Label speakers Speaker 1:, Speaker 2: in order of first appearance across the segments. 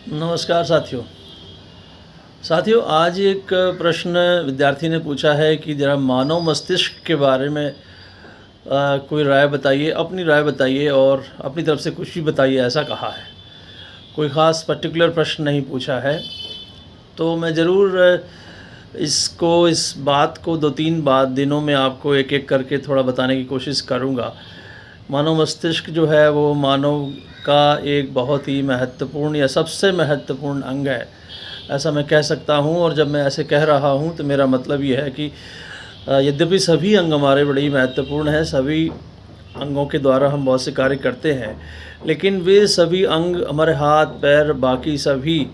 Speaker 1: नमस्कार साथियों। आज एक प्रश्न विद्यार्थी ने पूछा है कि ज़रा मानव मस्तिष्क के बारे में कोई राय बताइए, अपनी राय बताइए और अपनी तरफ से कुछ भी बताइए, ऐसा कहा है। कोई ख़ास पर्टिकुलर प्रश्न नहीं पूछा है, तो मैं ज़रूर इस बात को 2-3 दिनों में आपको एक-एक करके थोड़ा बताने की कोशिश करूँगा। मानव मस्तिष्क जो है वो मानव का एक बहुत ही महत्वपूर्ण या सबसे महत्वपूर्ण अंग है, ऐसा मैं कह सकता हूँ। और जब मैं ऐसे कह रहा हूँ तो मेरा मतलब ये है कि यद्यपि सभी अंग हमारे बड़े ही महत्वपूर्ण हैं, सभी अंगों के द्वारा हम बहुत से कार्य करते हैं, लेकिन वे सभी अंग हमारे हाथ, पैर, बाकी सभी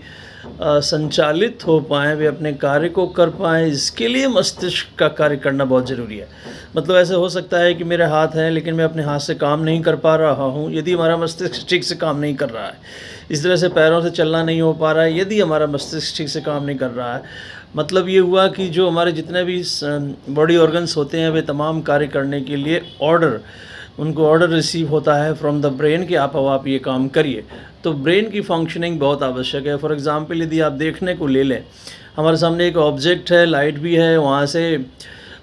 Speaker 1: संचालित हो पाएँ, वे अपने कार्य को कर पाएँ, इसके लिए मस्तिष्क का कार्य करना बहुत ज़रूरी है। मतलब ऐसे हो सकता है कि मेरे हाथ हैं लेकिन मैं अपने हाथ से काम नहीं कर पा रहा हूँ, यदि हमारा मस्तिष्क ठीक से काम नहीं कर रहा है। इस तरह से पैरों से चलना नहीं हो पा रहा है, यदि हमारा मस्तिष्क ठीक से काम नहीं कर रहा है। मतलब ये हुआ कि जो हमारे जितने भी बॉडी ऑर्गन्स होते हैं, वे तमाम कार्य करने के लिए उनको ऑर्डर रिसीव होता है फ्रॉम द ब्रेन कि आप ये काम करिए। तो ब्रेन की फंक्शनिंग बहुत आवश्यक है। फॉर एग्ज़ाम्पल यदि आप देखने को ले लें, हमारे सामने एक ऑब्जेक्ट है, लाइट भी है, वहाँ से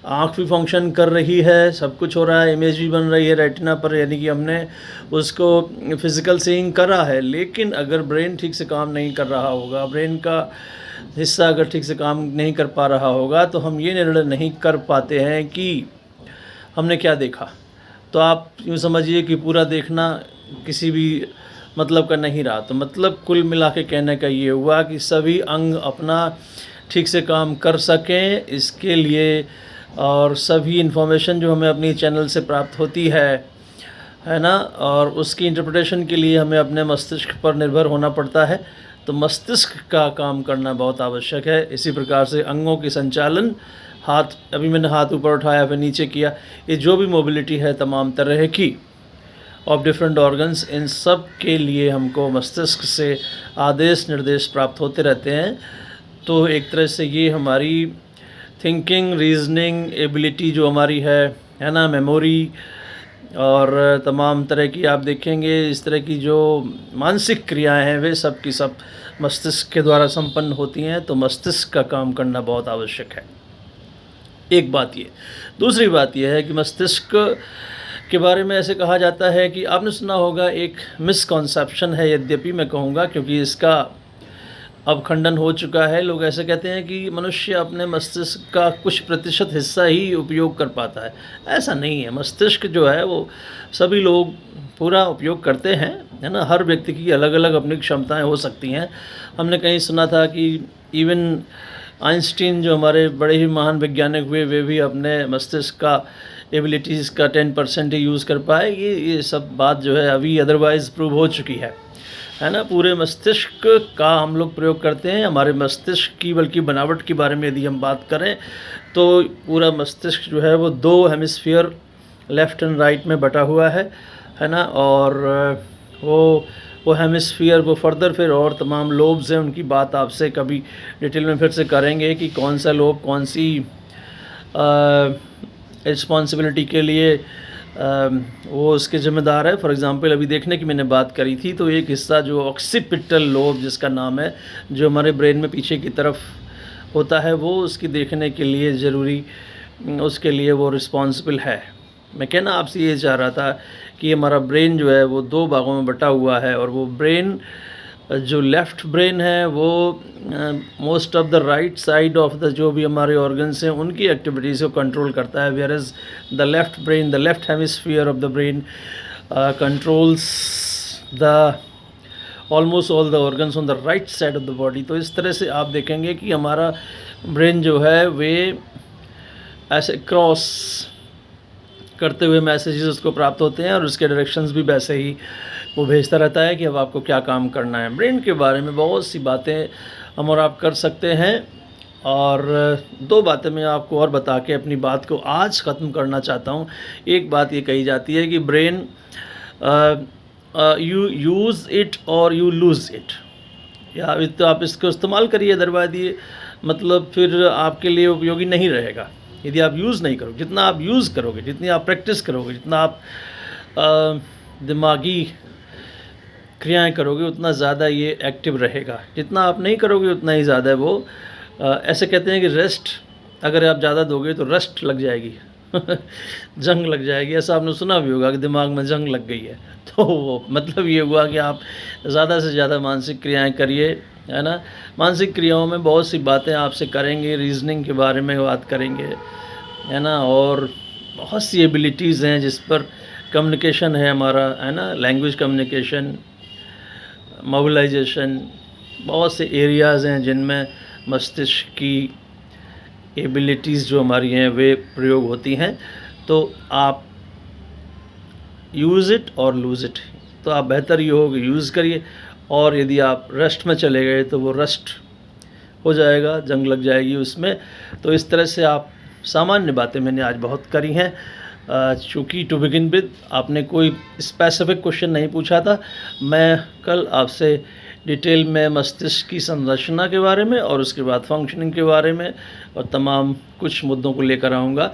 Speaker 1: आँख भी फंक्शन कर रही है, सब कुछ हो रहा है, इमेज भी बन रही है रेटिना पर, यानी कि हमने उसको फिज़िकल सीइंग करा है। लेकिन अगर ब्रेन ठीक से काम नहीं कर रहा होगा, ब्रेन का हिस्सा अगर ठीक से काम नहीं कर पा रहा होगा, तो हम ये निर्णय नहीं कर पाते हैं कि हमने क्या देखा। तो आप यूँ समझिए कि पूरा देखना किसी भी मतलब का नहीं रहा। तो मतलब कुल मिला के कहने का ये हुआ कि सभी अंग अपना ठीक से काम कर सकें, इसके लिए और सभी इन्फॉर्मेशन जो हमें अपनी चैनल से प्राप्त होती है ना, और उसकी इंटरप्रिटेशन के लिए हमें अपने मस्तिष्क पर निर्भर होना पड़ता है। तो मस्तिष्क का काम करना बहुत आवश्यक है। इसी प्रकार से अंगों के संचालन, हाथ, अभी मैंने हाथ ऊपर उठाया फिर नीचे किया, ये जो भी मोबिलिटी है तमाम तरह की ऑफ डिफरेंट ऑर्गन्स, इन सब के लिए हमको मस्तिष्क से आदेश निर्देश प्राप्त होते रहते हैं। तो एक तरह से ये हमारी थिंकिंग, रीजनिंग एबिलिटी जो हमारी है ना, मेमोरी और तमाम तरह की आप देखेंगे इस तरह की जो मानसिक क्रियाएं हैं, वे सब की सब मस्तिष्क के द्वारा संपन्न होती हैं। तो मस्तिष्क का काम करना बहुत आवश्यक है। एक बात ये। दूसरी बात यह है कि मस्तिष्क के बारे में ऐसे कहा जाता है कि आपने सुना होगा, एक मिसकॉन्सेप्शन है, यद्यपि मैं कहूँगा क्योंकि इसका अब खंडन हो चुका है। लोग ऐसे कहते हैं कि मनुष्य अपने मस्तिष्क का कुछ प्रतिशत हिस्सा ही उपयोग कर पाता है। ऐसा नहीं है। मस्तिष्क जो है वो सभी लोग पूरा उपयोग करते हैं, है ना। हर व्यक्ति की अलग अलग अपनी क्षमताएं हो सकती हैं। हमने कहीं सुना था कि इवन आइंस्टीन जो हमारे बड़े ही महान वैज्ञानिक हुए, वे भी अपने मस्तिष्क का एबिलिटीज़ का 10% ही यूज़ कर पाए। ये सब बात जो है अभी अदरवाइज़ प्रूव हो चुकी है ना। पूरे मस्तिष्क का हम लोग प्रयोग करते हैं। हमारे मस्तिष्क की बल्कि बनावट के बारे में यदि हम बात करें तो पूरा मस्तिष्क जो है वो 2 हेमिस्फीयर लेफ़्ट एंड राइट में बटा हुआ है ना। और वो हेमिस्फीयर वो फर्दर फिर और तमाम लोब्स हैं, उनकी बात आपसे कभी डिटेल में फिर से करेंगे कि कौन सा लोब कौन सी रिस्पॉन्सिबिलिटी के लिए वो उसके ज़िम्मेदार है। फॉर एग्ज़ाम्पल अभी देखने की मैंने बात करी थी, तो एक हिस्सा जो ऑक्सीपिटल लोब जिसका नाम है, जो हमारे ब्रेन में पीछे की तरफ होता है, वो उसकी देखने के लिए ज़रूरी, उसके लिए वो रिस्पॉन्सिबल है। मैं कहना आपसे ये चाह रहा था कि हमारा ब्रेन जो है वो 2 भागों में बटा हुआ है, और वो ब्रेन जो लेफ़्ट ब्रेन है वो most of the right side of the जो भी हमारे ऑर्गन्स हैं उनकी एक्टिविटीज़ को कंट्रोल करता है, whereas the left brain, the left hemisphere of the brain controls the almost all the organs on the right side of the body. तो इस तरह से आप देखेंगे कि हमारा ब्रेन जो है वे ऐसे क्रॉस करते हुए मैसेजेस उसको प्राप्त होते हैं, और उसके डायरेक्शंस भी वैसे ही वो भेजता रहता है कि अब आपको क्या काम करना है। ब्रेन के बारे में बहुत सी बातें हम और आप कर सकते हैं, और 2 बातें मैं आपको और बता के अपनी बात को आज ख़त्म करना चाहता हूँ। एक बात ये कही जाती है कि ब्रेन यू यूज़ इट और यू लूज़ इट, या तो आप इसको इस्तेमाल करिए, अदरवाइज़ ये मतलब फिर आपके लिए उपयोगी नहीं रहेगा यदि आप यूज़ नहीं करोगे। जितना आप यूज़ करोगे, जितनी आप प्रैक्टिस करोगे, जितना आप दिमागी क्रियाएँ करोगे उतना ज़्यादा ये एक्टिव रहेगा। जितना आप नहीं करोगे उतना ही ज़्यादा वो ऐसे कहते हैं कि रेस्ट अगर आप ज़्यादा दोगे तो रस्ट लग जाएगी जंग लग जाएगी। ऐसा आपने सुना भी होगा कि दिमाग में जंग लग गई है। तो मतलब ये हुआ कि आप ज़्यादा से ज़्यादा मानसिक क्रियाएँ करिए, है ना? मानसिक क्रियाओं में बहुत सी बातें आपसे करेंगे, रीज़निंग के बारे में बात करेंगे, है ना? और बहुत सी एबिलिटीज़ हैं जिस पर कम्युनिकेशन है हमारा, है ना? लैंग्वेज कम्युनिकेशन, मोबिलाइजेशन, बहुत से एरियाज़ हैं जिनमें मस्तिष्क की एबिलिटीज़ जो हमारी हैं वे प्रयोग होती हैं। तो आप यूज़ इट और लूज़ इट। तो आप बेहतर ये हो कि यूज़ करिए, और यदि आप रस्ट में चले गए तो वो रस्ट हो जाएगा, जंग लग जाएगी उसमें। तो इस तरह से आप सामान्य बातें मैंने आज बहुत करी हैं। चूँकि टू बिगिन विद आपने कोई स्पेसिफिक क्वेश्चन नहीं पूछा था, मैं कल आपसे डिटेल में मस्तिष्क की संरचना के बारे में और उसके बाद फंक्शनिंग के बारे में और तमाम कुछ मुद्दों को लेकर आऊँगा।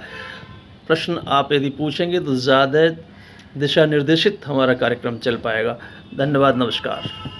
Speaker 1: प्रश्न आप यदि पूछेंगे तो ज़्यादा दिशा निर्देशित हमारा कार्यक्रम चल पाएगा। धन्यवाद, नमस्कार।